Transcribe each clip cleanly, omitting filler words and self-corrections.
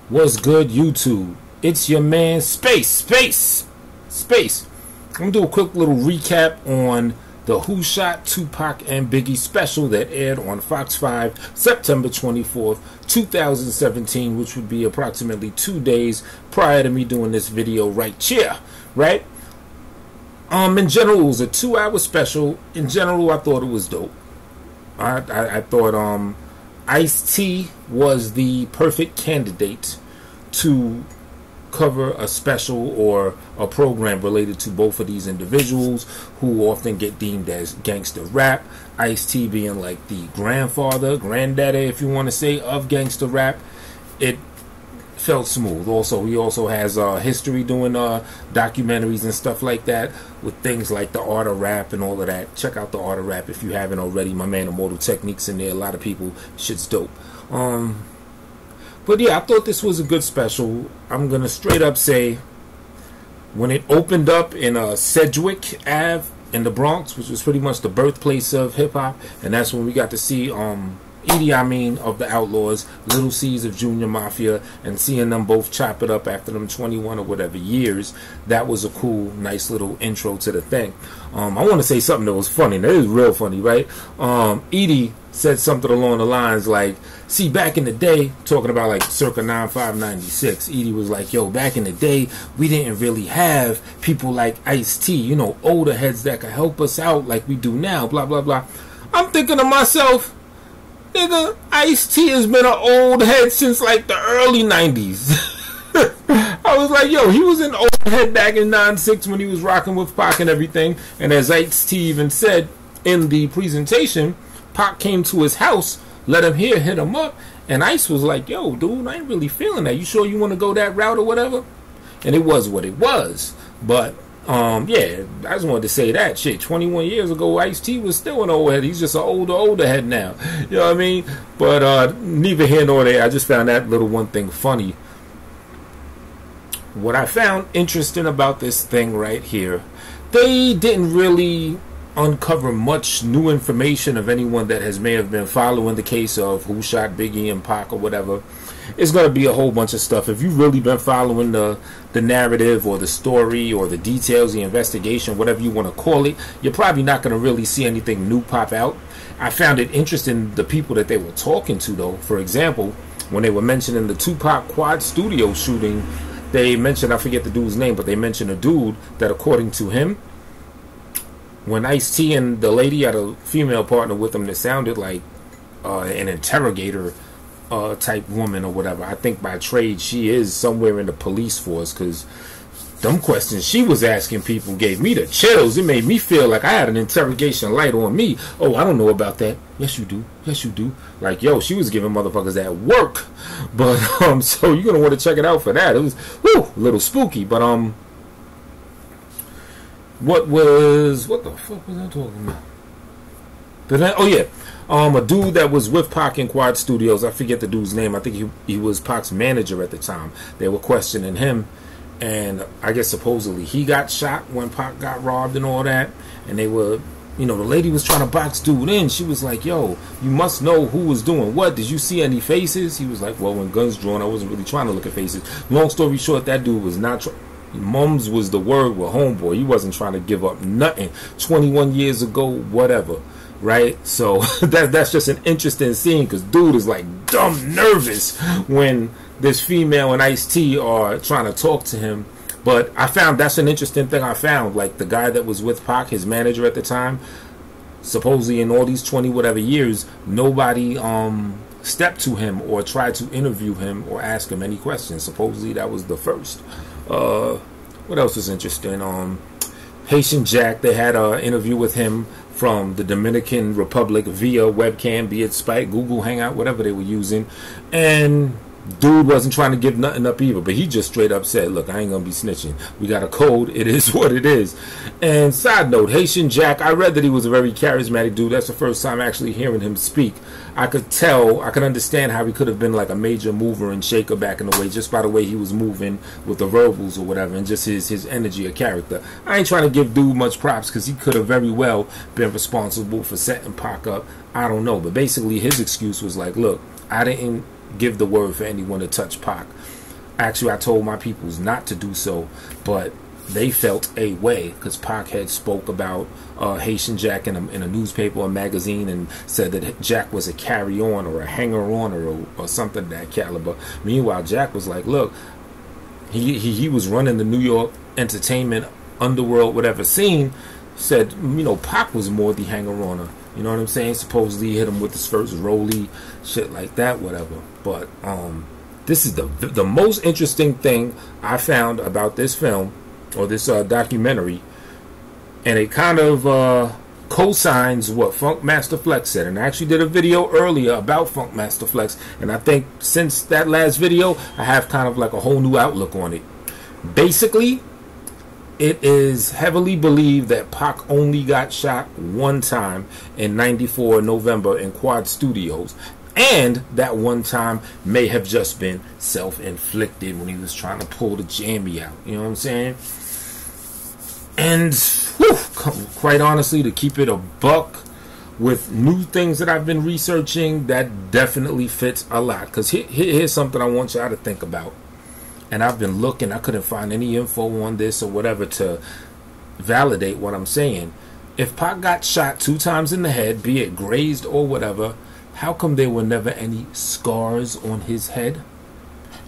What's good, YouTube? It's your man, Space. I'm gonna do a quick little recap on the Who Shot Tupac and Biggie special that aired on Fox 5 September 24th, 2017, which would be approximately 2 days prior to me doing this video right here, right? In general, it was a 2-hour special. In general, I thought it was dope. I thought Ice-T was the perfect candidate to cover a special or a program related to both of these individuals who often get deemed as gangster rap. Ice-T being like the granddaddy, if you want to say, of gangster rap. It felt smooth. Also, he also has history doing documentaries and stuff like that with things like the art of rap and all of that. Check out the art of rap if you haven't already. My man Immortal Techniques in there. A lot of people, shit's dope. But yeah, I thought this was a good special. I'm gonna straight up say, when it opened up in Sedgwick Ave in the Bronx, which was pretty much the birthplace of hip hop, and that's when we got to see Idi Amin of the Outlaws, Little C's of Junior Mafia, and seeing them both chop it up after them 21 or whatever years. That was a cool, nice little intro to the thing. I want to say something that was funny. That is real funny, right? Idi said something along the lines like, see, back in the day, talking about like circa 95, 96, Idi was like, yo, back in the day, we didn't really have people like Ice-T, you know, older heads that could help us out like we do now, blah, blah, blah. I'm thinking to myself, nigga, Ice-T has been an old head since like the early 90s. I was like, yo, he was an old head back in 96 when he was rocking with Pac and everything. And as Ice-T even said in the presentation, Pac came to his house, let him hear, hit him up, and Ice was like, yo, dude, I ain't really feeling that. You sure you want to go that route or whatever? And it was what it was. But yeah, I just wanted to say that shit. 21 years ago, Ice-T was still an old head. He's just an older head now. You know what I mean? But neither here nor there. I just found that little one thing funny. What I found interesting about this thing right here, they didn't really uncover much new information of anyone that may have been following the case of Who Shot Biggie and Pac or whatever. It's going to be a whole bunch of stuff. If you've really been following the narrative or the story or the details, the investigation, whatever you want to call it, you're probably not going to really see anything new pop out. I found it interesting the people that they were talking to, though. For example, when they were mentioning the Tupac Quad Studio shooting, they mentioned, I forget the dude's name, but they mentioned a dude that, according to him, when Ice-T and the lady had a female partner with him that sounded like an interrogator type woman or whatever. I think by trade she is somewhere in the police force, because them questions she was asking people gave me the chills. It made me feel like I had an interrogation light on me. Oh, I don't know about that. Yes, you do. Yes, you do. Like, yo, she was giving motherfuckers that work. But so you're gonna want to check it out for that. It was a little spooky, but what the fuck was I talking about? Oh yeah, a dude that was with Pac in Quad Studios, I forget the dude's name. I think he was Pac's manager at the time. They were questioning him, and I guess supposedly he got shot when Pac got robbed and all that. And they were, you know, the lady was trying to box dude in. She was like, yo, you must know who was doing what. Did you see any faces? He was like, well, when guns drawn, I wasn't really trying to look at faces. Long story short, that dude was not mums was the word with homeboy. He wasn't trying to give up nothing. 21 years ago, whatever, right? So that's just an interesting scene, because dude is like dumb nervous when this female and Ice-T are trying to talk to him. But I found that's an interesting thing. I found, like, the guy that was with Pac, his manager at the time, supposedly in all these 20 whatever years, nobody stepped to him or tried to interview him or ask him any questions. Supposedly that was the first. What else is interesting? Haitian Jack, they had an interview with him from the Dominican Republic via webcam, be it Skype, Google Hangout, whatever they were using, and dude wasn't trying to give nothing up either, but he just straight up said, look, I ain't gonna be snitching. We got a code. It is what it is. And side note, Haitian Jack, I read that he was a very charismatic dude. That's the first time actually hearing him speak. I could understand how he could have been like a major mover and shaker back in the way, just by the way he was moving with the verbals or whatever, and just his energy or character. I ain't trying to give dude much props, because he could have very well been responsible for setting Pac up. I don't know. But basically his excuse was like, look, I didn't give the word for anyone to touch Pac. Actually, I told my peoples not to do so, but they felt a way because Pac had spoke about Haitian Jack in a newspaper or magazine and said that Jack was a carry-on or a hanger-on or something of that caliber. Meanwhile, Jack was like, look, he was running the New York entertainment underworld, whatever scene. Said, you know, Pac was more the hanger-oner. You know what I'm saying? Supposedly he hit him with his first rollie, shit like that, whatever. But this is the most interesting thing I found about this film, or this documentary, and it kind of co-signs what Funk Master Flex said. And I actually did a video earlier about Funk Master Flex, and I think since that last video I have kind of like a whole new outlook on it. Basically, it is heavily believed that Pac only got shot one time in '94 November in Quad Studios, and that one time may have just been self-inflicted when he was trying to pull the jammy out. You know what I'm saying? And whew, quite honestly, to keep it a buck, with new things that I've been researching, that definitely fits a lot. Because here's something I want y'all to think about. And I've been looking, I couldn't find any info on this or whatever to validate what I'm saying. If Pac got shot 2 times in the head, be it grazed or whatever, how come there were never any scars on his head?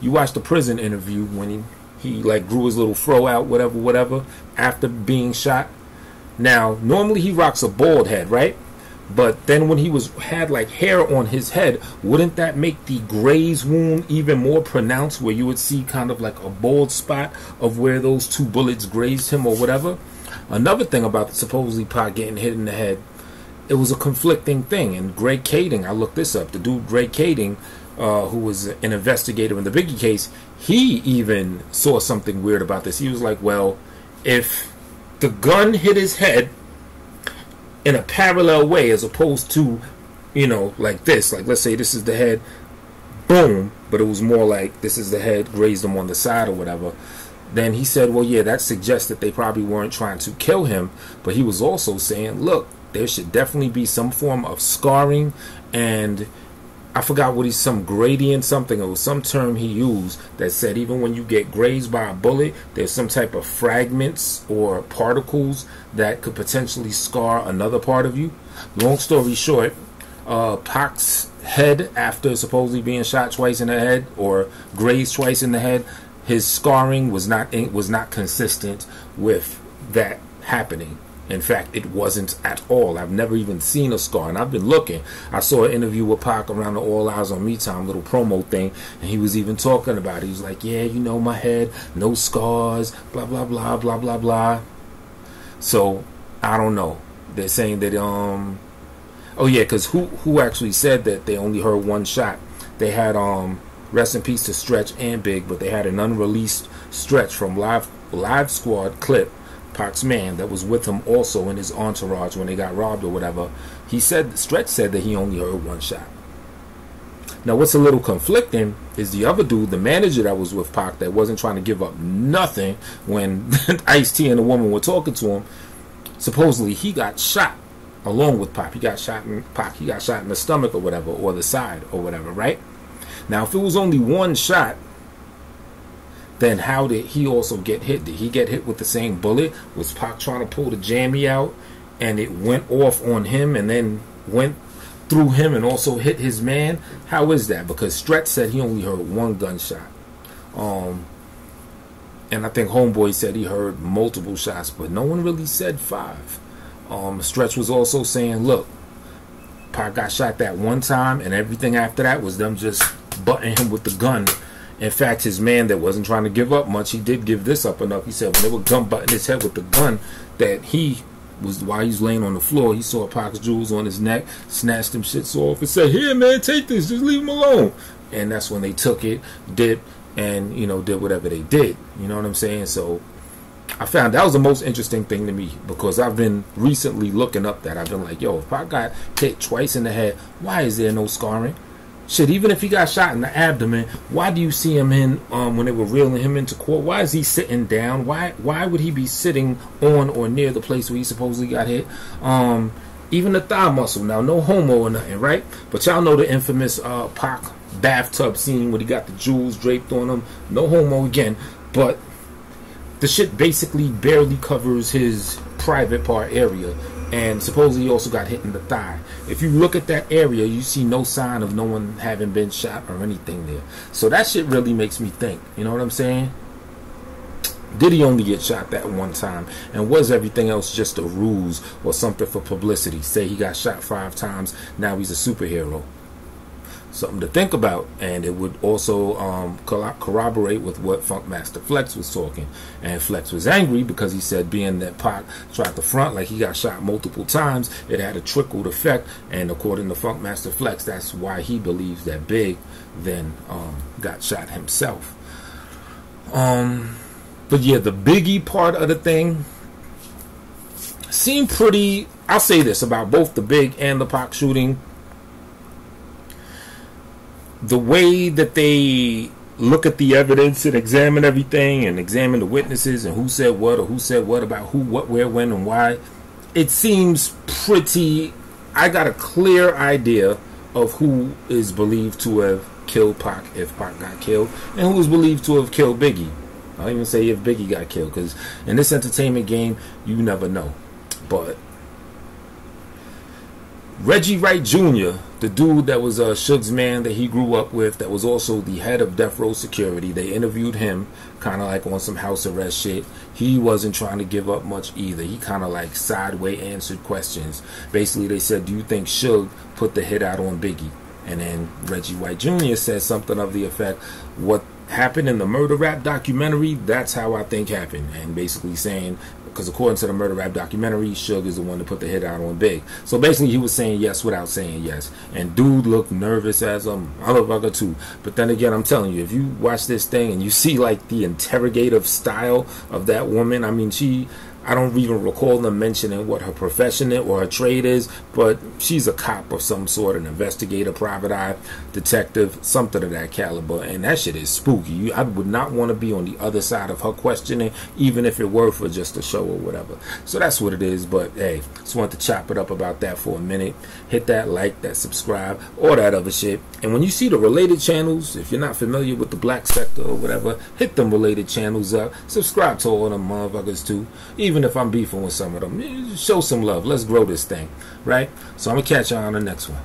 You watched the prison interview when he like grew his little fro out, whatever, after being shot. Now, normally he rocks a bald head, right? But then when he had like hair on his head, wouldn't that make the graze wound even more pronounced, where you would see kind of like a bald spot of where those 2 bullets grazed him or whatever? Another thing about supposedly Pac getting hit in the head, it was a conflicting thing. And Greg Kading, I looked this up, the dude Greg Kading, who was an investigator in the Biggie case, he even saw something weird about this. He was like, well, if the gun hit his head in a parallel way as opposed to, you know, like this, like let's say this is the head, boom, but it was more like this is the head, grazed him on the side or whatever, then he said, well, yeah, that suggests that they probably weren't trying to kill him. But he was also saying, look, there should definitely be some form of scarring, and I forgot what some gradient something, it was some term he used that said even when you get grazed by a bullet, there's some type of fragments or particles that could potentially scar another part of you. Long story short, Pac's head, after supposedly being shot twice in the head or grazed twice in the head, his scarring was not consistent with that happening. In fact, it wasn't at all. I've never even seen a scar, and I've been looking. I saw an interview with Pac around the All Eyes on Me Time little promo thing, and he was even talking about it. He was like, yeah, you know, my head, no scars, blah, blah, blah, blah, blah, blah. So, I don't know. They're saying that, oh yeah, because who actually said that they only heard one shot? They had, rest in peace to Stretch and Big, but they had an unreleased Stretch from Live Squad clip, Pac's man that was with him also in his entourage when they got robbed or whatever. He said, Stretch said that he only heard one shot. Now what's a little conflicting is the other dude, the manager that was with Pac, that wasn't trying to give up nothing when Ice-T and the woman were talking to him. Supposedly he got shot along with Pac. He got shot in the stomach or whatever, or the side or whatever, right? Now if it was only one shot, then how did he also get hit? Did he get hit with the same bullet? Was Pac trying to pull the jammy out and it went off on him and then went through him and also hit his man? How is that? Because Stretch said he only heard one gunshot. And I think Homeboy said he heard multiple shots, but no one really said 5. Stretch was also saying, look, Pac got shot that one time and everything after that was them just butting him with the gun. In fact, his man that wasn't trying to give up much, he did give this up enough. He said when they were gun butting his head with the gun, that he was, while he was laying on the floor, he saw Pac's jewels on his neck, snatched them shits off and said, here man, take this, just leave him alone. And that's when they took it, dipped, and, you know, did whatever they did. You know what I'm saying? So I found that was the most interesting thing to me, because I've been recently looking up that. I've been like, yo, if Pac got hit twice in the head, why is there no scarring? Shit, even if he got shot in the abdomen, why do you see him in, when they were reeling him into court, why is he sitting down? Why would he be sitting on or near the place where he supposedly got hit? Even the thigh muscle, now no homo or nothing, right? But y'all know the infamous Pac bathtub scene when he got the jewels draped on him. No homo again, but the shit basically barely covers his private part area, and supposedly he also got hit in the thigh. If you look at that area, you see no sign of no one having been shot or anything there. So that shit really makes me think, you know what I'm saying? Did he only get shot that one time? And was everything else just a ruse or something for publicity? Say he got shot 5 times, now he's a superhero. Something to think about. And it would also corroborate with what Funkmaster Flex was talking. And Flex was angry because he said being that Pac tried to front like he got shot multiple times, it had a trickled effect. And according to Funkmaster Flex, that's why he believes that Big then got shot himself. But yeah, the Biggie part of the thing seemed pretty. I'll say this about both the Big and the Pac shooting. The way that they look at the evidence and examine everything and examine the witnesses and who said what or who said what about who, what, where, when, and why, it seems pretty. I got a clear idea of who is believed to have killed Pac if Pac got killed, and who is believed to have killed Biggie. I don't even say if Biggie got killed, because in this entertainment game, you never know. But Reggie Wright Jr., the dude that was Suge's man that he grew up with, that was also the head of Death Row Security, they interviewed him kind of like on some house arrest shit. He wasn't trying to give up much either. He kind of like sideways answered questions. Basically, they said, do you think Suge put the hit out on Biggie? And then Reggie White Jr. said something of the effect, what happened in the Murder Rap documentary, that's how I think happened. And basically saying, because according to the Murder Rap documentary, Suge is the one that put the hit out on Big. So basically he was saying yes without saying yes. And dude looked nervous as a motherfucker too. But then again, I'm telling you, if you watch this thing and you see like the interrogative style of that woman, I mean, I don't even recall them mentioning what her profession or her trade is, but she's a cop of some sort, an investigator, private eye, detective, something of that caliber, and that shit is spooky. I would not want to be on the other side of her questioning, even if it were for just a show or whatever. So that's what it is, but hey, just wanted to chop it up about that for a minute. Hit that like, that subscribe, all that other shit. And when you see the related channels, if you're not familiar with the black sector or whatever, hit them related channels up. Subscribe to all them motherfuckers too. Even if I'm beefing with some of them, show some love. Let's grow this thing, right? So I'm gonna catch y'all on the next one.